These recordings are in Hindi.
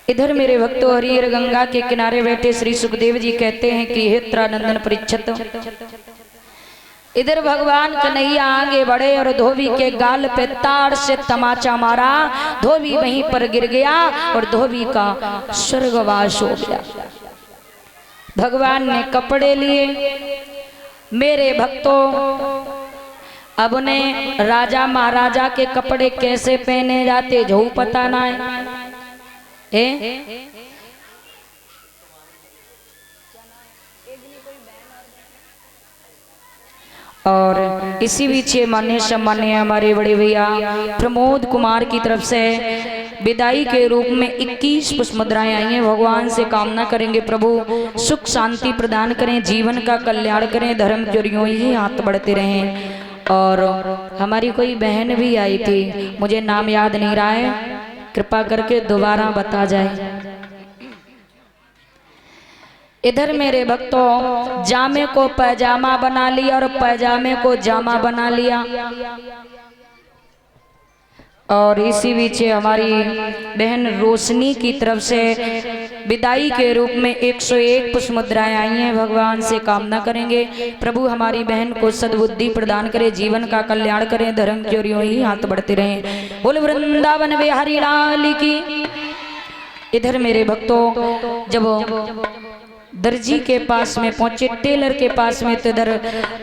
इधर मेरे भक्तों हरिहर गंगा के किनारे बैठे श्री सुखदेव जी कहते हैं कि हे त्रानंदन परीक्षित, इधर भगवान कन्हैया आगे बढ़े और धोबी के गाल पे ताड़ से तमाचा मारा। धोबी वहीं पर गिर गया और धोबी का स्वर्गवास हो गया। भगवान ने कपड़े लिए। मेरे भक्तों, अब ने राजा महाराजा के कपड़े कैसे पहने जाते जो पता ना है। और इसी बीच मान्य सम्मान्य हमारे बड़े भैया प्रमोद कुमार की तरफ से विदाई के रूप में 21 पुष्प मुद्राएं आई हैं। भगवान से कामना करेंगे प्रभु सुख शांति प्रदान करें, जीवन का कल्याण करें, धर्म चोरियों ही हाथ बढ़ते रहें। और हमारी कोई बहन भी आई थी, मुझे नाम याद नहीं रहा है, कृपा करके दोबारा बता जाए। इधर मेरे भक्तों जामे को पैजामा बना लिया और पैजामे को जामा बना लिया। और इसी बीच हमारी बहन रोशनी की तरफ से विदाई के रूप में 101 पुष्प मुद्राएं आई हैं। भगवान से कामना करेंगे प्रभु हमारी बहन को सद्बुद्धि प्रदान करे, जीवन का कल्याण करें, धर्म की ओर यूं ही हाथ बढ़ते रहें। बोल वृंदावन बिहारी लाल की। इधर मेरे भक्तों जब दर्जी के पास में पहुंचे, टेलर के पास में, तो इधर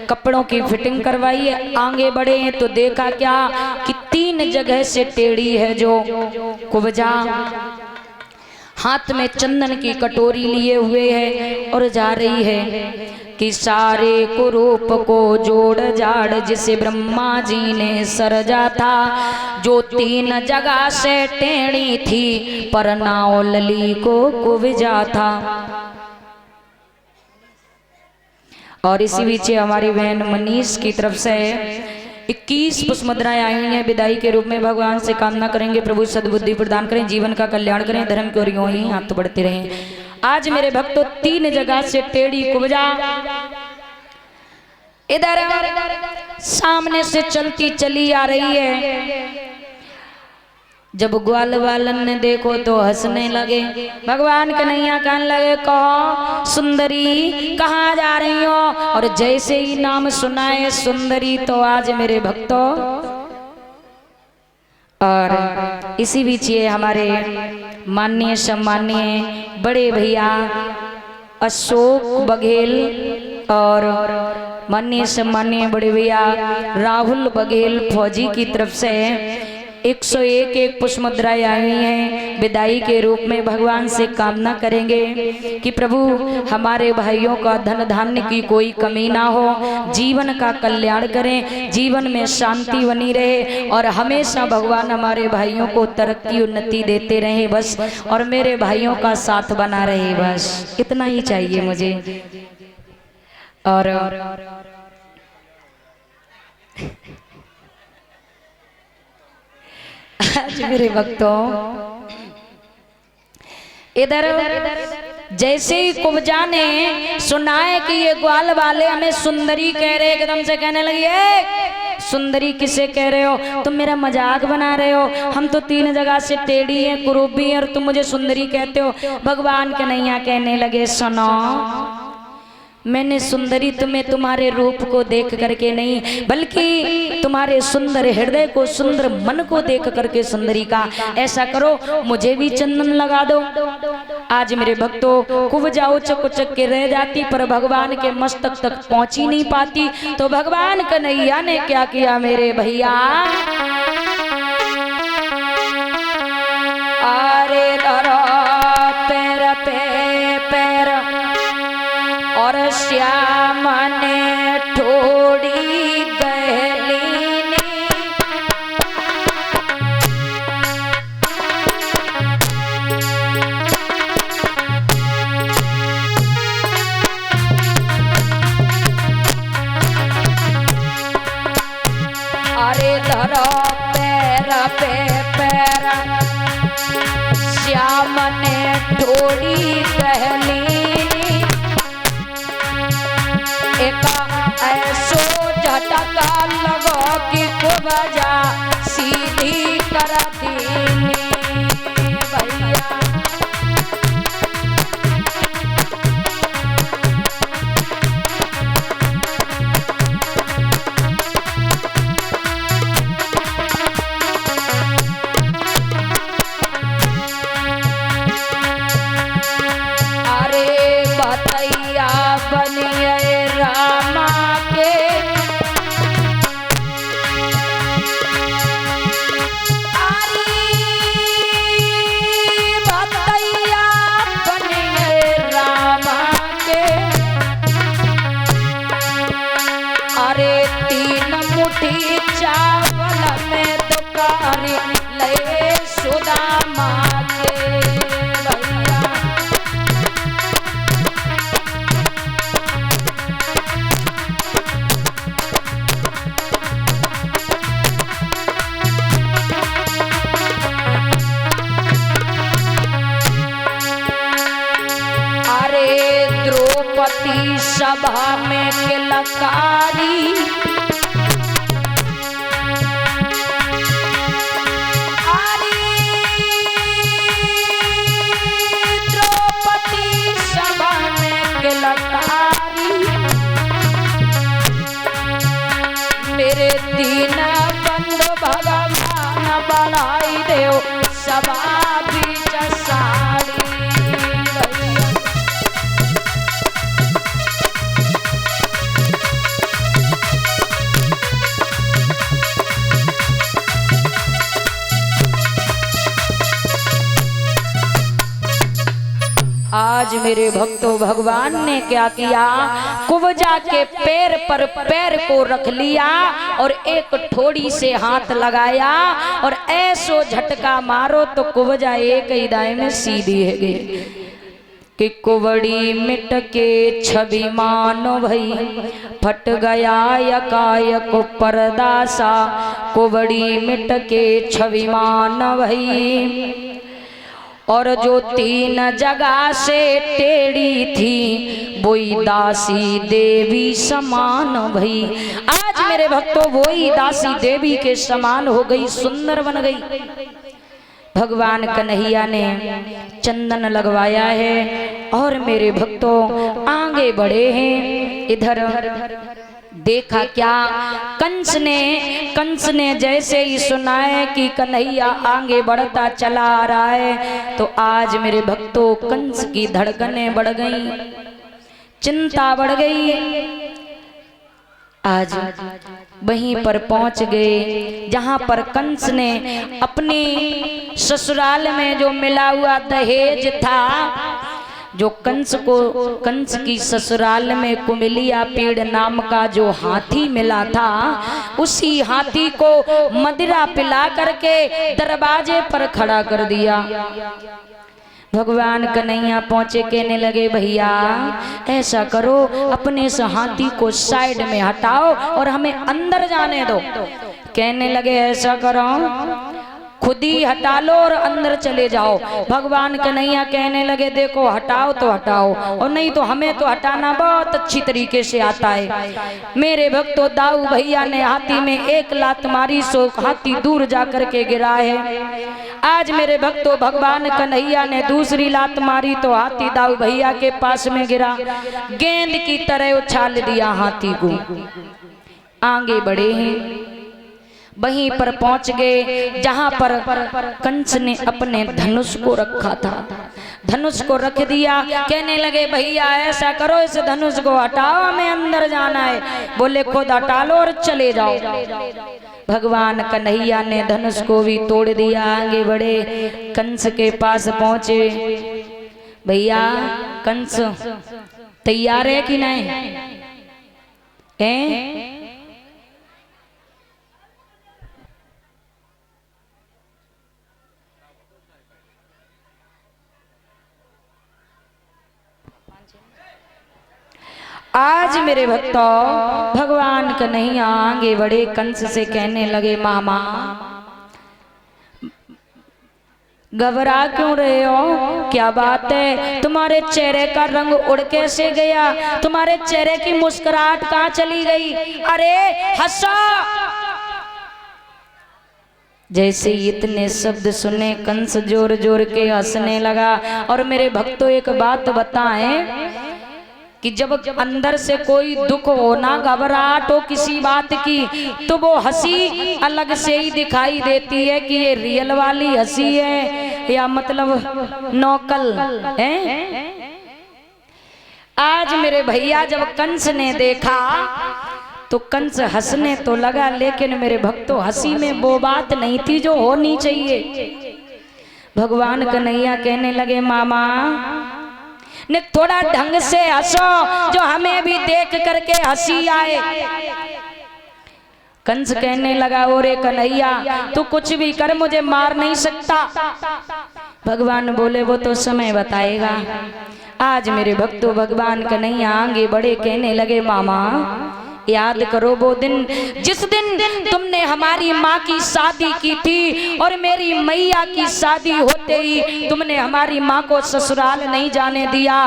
कपड़ों की फिटिंग करवाई है। आगे बढ़े हैं तो देखा क्या कि 3 जगह से टेढ़ी है जो कुब्जा, हाथ में चंदन की कटोरी लिए हुए है और जा रही है कि सारे कुरूप को जोड़ जाड़ जिसे ब्रह्मा जी ने सरजा था, जो 3 जगह से टेढ़ी थी पर नाव लली को कुब्जा था। और इसी बीच हमारी बहन मनीष की तरफ से 21 पुष्प मुद्राएं आई हैं। विदाई के रूप में भगवान से कामना करेंगे प्रभु सद्बुद्धि प्रदान करें, जीवन का कल्याण करें, धर्म की ओर यूं ही हाथ बढ़ते रहें। आज मेरे भक्तों 3 जगह से टेढ़ी कुब्जा इधर सामने से चलती चली आ रही है। जब ग्वाल वालन ने देखो तो हंसने लगे। भगवान कन्हैया कहने लगे कहो सुंदरी कहाँ जा रही हो? और जैसे ही नाम सुनाए सुंदरी तो आज मेरे भक्तों। और इसी बीच ये हमारे माननीय सम्माननीय बड़े भैया अशोक बघेल और माननीय सम्माननीय बड़े भैया राहुल बघेल फौजी की तरफ से 101 पुष्प मुद्राएं आई हैं। विदाई के रूप में भगवान से कामना करेंगे कि प्रभु हमारे भाइयों का धन धान्य की कोई कमी ना हो, जीवन का कल्याण करें, जीवन में शांति बनी रहे और हमेशा भगवान हमारे भाइयों को तरक्की उन्नति देते रहे बस, और मेरे भाइयों का साथ बना रहे बस, इतना ही चाहिए मुझे। और आज मेरे भक्तों इधर जैसे ही कुब्जा ने सुना है कि ये ग्वाल वाले हमें सुंदरी कह रहे, एकदम से कहने लगी है सुंदरी किसे कह रहे हो? तुम मेरा मजाक बना रहे हो? हम तो 3 जगह से टेढ़ी हैं, कुरूप भी हैं और तुम मुझे सुंदरी कहते हो। भगवान कन्हैया कहने लगे सुनो, मैंने सुंदरी तुम्हें तुम्हारे रूप को देख करके नहीं बल्कि तुम्हारे सुंदर हृदय को, सुंदर मन को देख करके सुंदरी का। ऐसा करो मुझे भी चंदन लगा दो। आज मेरे भक्तों कुब्जा उचक उचक के रह जाती पर भगवान के मस्तक तक पहुंच ही नहीं पाती। तो भगवान कन्हैया ने क्या किया मेरे भैया, अरे धरो पैर पे पैर और श्याम ने ठोड़ी गहलीनी, अरे धरो पैर पे पैर श्याम ने ठोड़ी गहलीनी, ऐसो झटका लगो कि कुब्जा सीधी कर दीनी। भैया द्रौपदी सभा में किलकारी, द्रौपदी सभा में किलकारी, मेरे दीन बंधु भगवान बढ़ाई देव सभा बीच साड़ी। आज मेरे भक्तों भगवान ने क्या किया, कुब्जा के पैर पर पैर को रख लिया और एक ठोड़ी से हाथ लगाया और ऐसो झटका मारो तो कुब्जा एक ही दाएं में सीधी है गई कि कुबड़ी मिट के छवि मानो भई, फट गया यकायक परदासा, कुबड़ी मिट के छवि मानो भई, और जो 3 जगह से टेढ़ी थी वही दासी देवी समान भई। आज मेरे भक्तों वही दासी देवी के समान हो गई, सुंदर बन गई। भगवान कन्हैया ने चंदन लगवाया है और मेरे भक्तों आगे बढ़े हैं। इधर देखा क्या, कंस ने जैसे ही सुना है कि कन्हैया आगे बढ़ता चला आ रहा है, तो आज मेरे भक्तों कंस की धड़कनें बढ़ गई, चिंता बढ़ गई। आज वहीं पर पहुंच गए जहां पर कंस ने अपने ससुराल में जो मिला हुआ दहेज था, जो कंस की ससुराल में कुमिलिया पीड़ नाम का जो हाथी मिला था, उसी हाथी को मदिरा पिला करके दरवाजे पर खड़ा कर दिया। भगवान कन्हैया पहुंचे, कहने लगे भैया ऐसा करो, अपने इस हाथी को साइड में हटाओ और हमें अंदर जाने दो। कहने लगे ऐसा करो, खुद ही हटा लो और अंदर चले जाओ। भगवान कन्हैया कहने लगे देखो हटाओ तो हटाओ, और नहीं तो हमें तो हटाना बहुत अच्छी तरीके से आता है। मेरे भक्तों दाऊ भैया ने हाथी में एक लात मारी, सो हाथी दूर जा करके गिरा है। आज मेरे भक्तों भगवान कन्हैया ने दूसरी लात मारी तो हाथी दाऊ भैया के पास में गिरा, गेंद की तरह उछाल दिया हाथी को। आगे बढ़े हैं, वहीं पर पहुंच गए जहां पर कंस ने अपने धनुष को रखा था। धनुष को रख दिया, कहने लगे भैया ऐसा करो, इस धनुष को हटाओ, हमें अंदर जाना है। बोले खुद हटा लो और चले जाओ। भगवान कन्हैया ने धनुष को भी तोड़ दिया, आगे बढ़े, कंस के पास पहुंचे। भैया कंस तैयार है कि नहीं है? आज मेरे भक्तों भगवान कन्हैया आगे बढ़े, कंस से कहने लगे मामा घबरा क्यों रहे हो, क्या बात है, तुम्हारे चेहरे का रंग उड़ कैसे गया, तुम्हारे चेहरे की मुस्कुराहट कहाँ चली गई, अरे हंसो। जैसे इतने शब्द सुने कंस जोर जोर के हंसने लगा। और मेरे भक्तों एक बात बताएं कि जब अंदर से कोई दुख हो ना, घबराहट हो किसी बात की, तो वो हंसी अलग से ही दिखाई देती है कि ये रियल वाली हंसी है या मतलब नौकल है। आज मेरे भैया जब कंस ने देखा तो कंस हंसने तो लगा, लेकिन मेरे भक्तों हंसी में वो बात नहीं थी जो होनी चाहिए। भगवान कन्हैया कहने लगे मामा ने थोड़ा ढंग से हंसो, जो हमें भी देख करके हंसी आए। कंस कहने लगा ओरे कन्हैया तू कुछ भी कर, मुझे मार नहीं सकता। भगवान बोले वो तो समय बताएगा। आज मेरे भक्तों भगवान कन्हैया आगे बढ़े, कहने लगे मामा याद करो वो दिन जिस दिन तुमने हमारी माँ की शादी की थी और मेरी मैया की शादी होते ही तुमने हमारी माँ को ससुराल नहीं जाने दिया,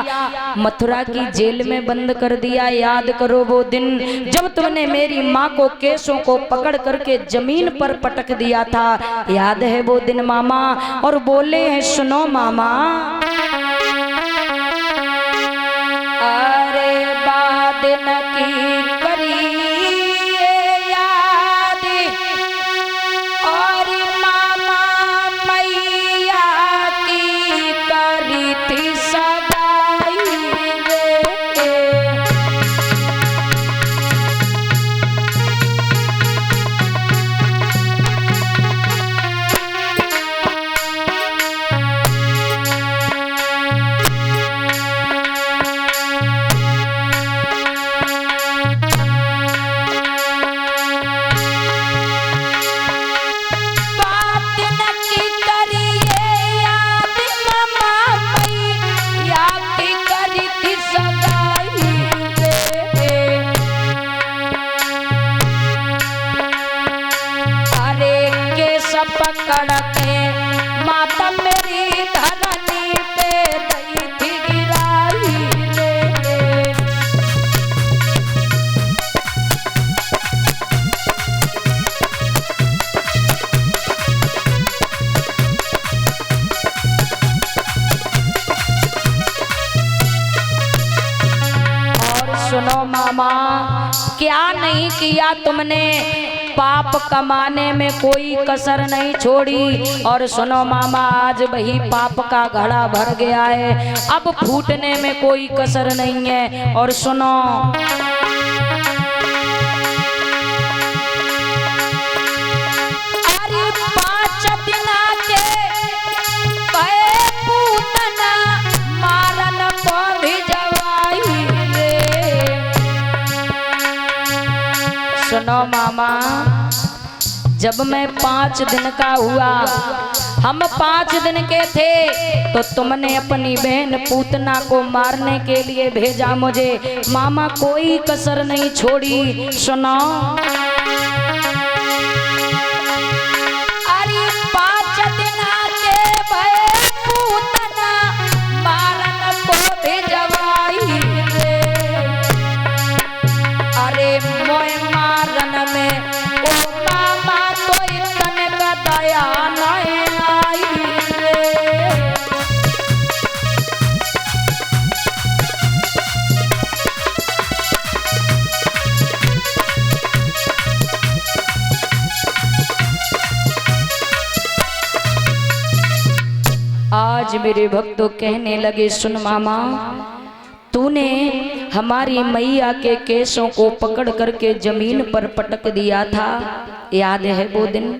मथुरा की जेल में बंद कर दिया। याद करो वो दिन जब तुमने मेरी माँ को केसों को पकड़ करके जमीन पर पटक दिया था। याद है वो दिन मामा? और बोले हैं सुनो मामा, अरे बादन की करी याद और मामा मैया की करी थी सगाई रे। पकड़ के माता मेरी धरनी पे दई थी गिराई रे। और सुनो मामा, क्या नहीं किया तुमने, पाप कमाने में कोई कसर नहीं छोड़ी। और सुनो मामा, आज वही पाप का घड़ा भर गया है, अब फूटने में कोई कसर नहीं है। और सुनो, अरे 5 दिन के पूतना मारन को भी जवाई रे। सुनो मामा, जब मैं 5 दिन का हुआ, हम 5 दिन के थे, तो तुमने अपनी बहन पूतना को मारने के लिए भेजा मुझे। मामा कोई कसर नहीं छोड़ी। सुनो, अरे 5 दिन के भय पूतना मारन को भी जवाई रे। अरे मोय मारन में दया नहीं आई रे। आज मेरे भक्त कहने लगे, सुन मामा, तूने हमारी मैया के केसों को पकड़ करके जमीन पर पटक दिया था। याद है वो दिन?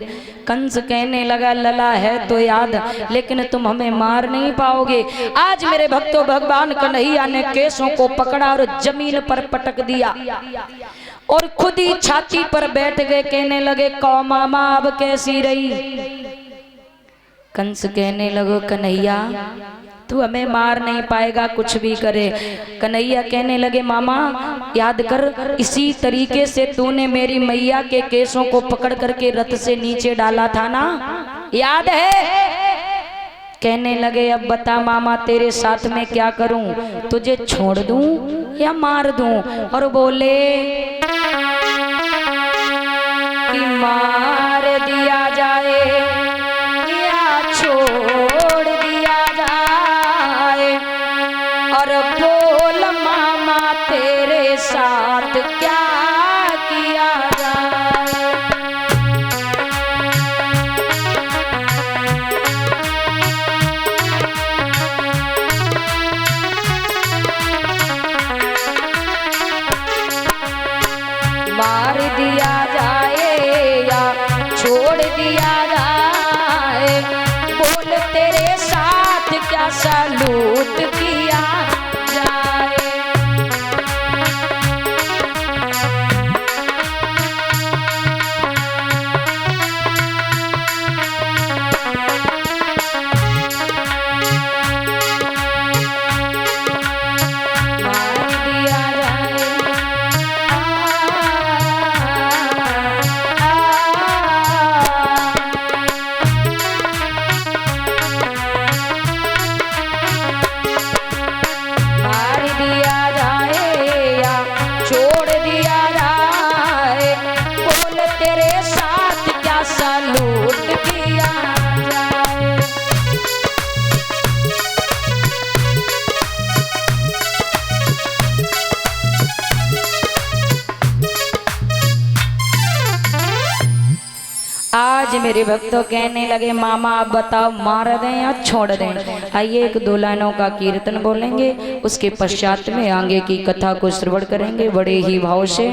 कंस कहने लगा, लला है तो याद, लेकिन तुम हमें मार नहीं पाओगे। आज मेरे भक्तों, भगवान कन्हैया ने केसों को पकड़ा और जमीन पर पटक दिया और खुद ही छाती पर बैठ गए। कहने लगे, कौ मामा अब कैसी रही? कंस कहने लगो, कन्हैया तू हमें मार नहीं पाएगा कुछ भी करे। कन्हैया कहने लगे, मामा याद कर, इसी तरीके से तूने मेरी मैया के केसों को पकड़ करके रथ से नीचे डाला था ना, याद है? कहने लगे, अब बता मामा तेरे साथ में क्या करूं, तुझे छोड़ दूं या मार दूं? और बोले कि मार दिया जाए या छोड़ दिया जाए। और बोल मामा तेरे साथ क्या किया जाए? मार दिया जाए या छोड़ दिया जाए, बोल तेरे साथ क्या सलूट किया जाए। मार दिया जाए आज मेरे भक्तों कहने लगे मामा आप बताओ मार दें या छोड़ दें। आइए एक दो लाइनों का कीर्तन बोलेंगे, उसके पश्चात में आगे की कथा को श्रवण करेंगे बड़े ही भाव से।